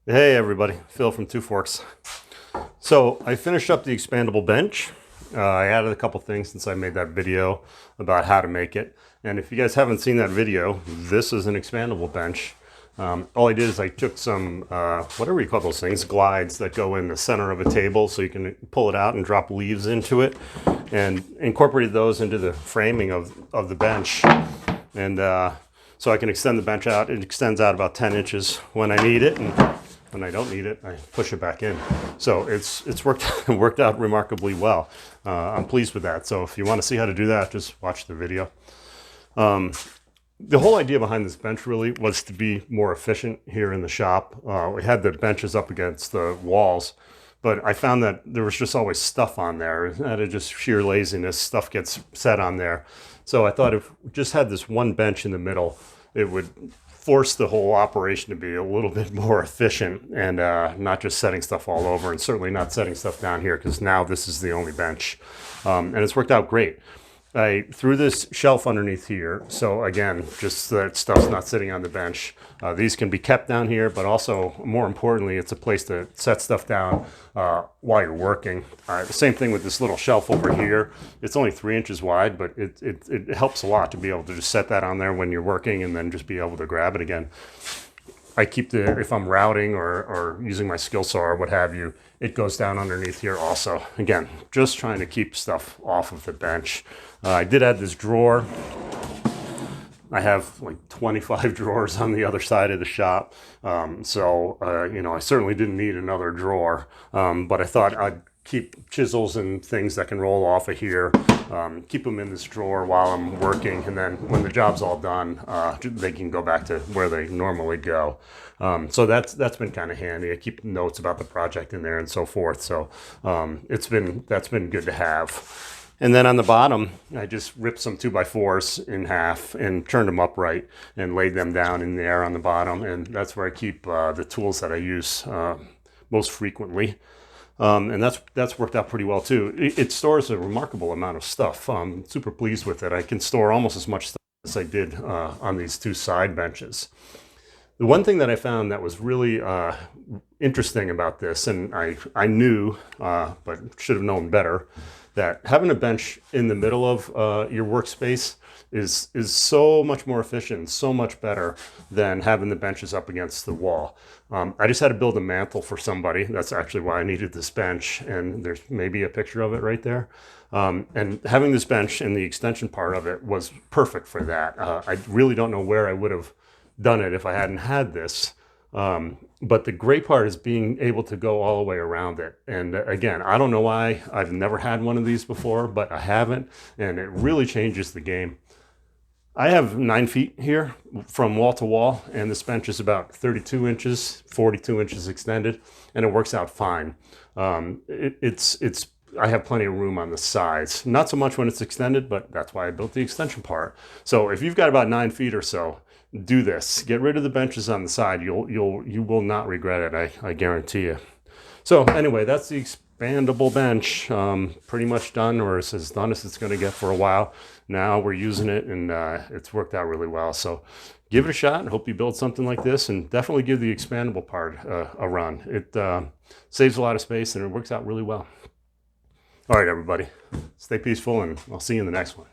Hey everybody, Phil from Two Forks. So I finished up the expandable bench. I added a couple things since I made that video about how to make it. And if you guys haven't seen that video, this is an expandable bench. All I did is I took some, whatever you call those things, glides that go in the center of a table so you can pull it out and drop leaves into it, and incorporated those into the framing of the bench. And so I can extend the bench out. It extends out about 10 inches when I need it, and when I don't need it, I push it back in. So it's worked out remarkably well. I'm pleased with that. So if you want to see how to do that, just watch the video. The whole idea behind this bench really was to be more efficient here in the shop. We had the benches up against the walls, but I found that there was just always stuff on there. Out of just sheer laziness, stuff gets set on there. So I thought if we just had this one bench in the middle, it would force the whole operation to be a little bit more efficient and not just setting stuff all over, and certainly not setting stuff down here, because now this is the only bench. And it's worked out great. I threw this shelf underneath here, so again, just so that stuff's not sitting on the bench. These can be kept down here, but also, more importantly, it's a place to set stuff down while you're working. The same thing with this little shelf over here. It's only 3 inches wide, but it helps a lot to be able to just set that on there when you're working and then just be able to grab it again. I keep if I'm routing or using my skill saw or what have you, it goes down underneath here also. Again, just trying to keep stuff off of the bench. I did add this drawer. I have like 25 drawers on the other side of the shop. I certainly didn't need another drawer, but I thought I'd keep chisels and things that can roll off of here, keep them in this drawer while I'm working, and then when the job's all done, they can go back to where they normally go. So that's been kind of handy. I keep notes about the project in there and so forth. So that's been good to have. And then on the bottom, I just ripped some 2x4s in half and turned them upright and laid them down in there on the bottom. And that's where I keep the tools that I use most frequently. And that's worked out pretty well too. It stores a remarkable amount of stuff. I'm super pleased with it. I can store almost as much stuff as I did on these two side benches. The one thing that I found that was really interesting about this, and I knew, but should have known better, that having a bench in the middle of your workspace is so much more efficient, so much better than having the benches up against the wall. I just had to build a mantle for somebody. That's actually why I needed this bench, and there's maybe a picture of it right there. And having this bench and the extension part of it was perfect for that. I really don't know where I would have done it if I hadn't had this. But the great part is being able to go all the way around it. And again, I don't know why I've never had one of these before, but I haven't, and it really changes the game. I have 9 feet here from wall to wall, and this bench is about 32 inches, 42 inches extended, and it works out fine. I have plenty of room on the sides. Not so much when it's extended, but that's why I built the extension part. So if you've got about 9 feet or so, do this. Get rid of the benches on the side. You will not regret it. I guarantee you. So anyway, that's the expandable bench. Pretty much done, or it's as done as it's going to get for a while. Now we're using it, and it's worked out really well. So give it a shot and hope you build something like this, and definitely give the expandable part a run. It saves a lot of space, and it works out really well. All right, everybody, stay peaceful, and I'll see you in the next one.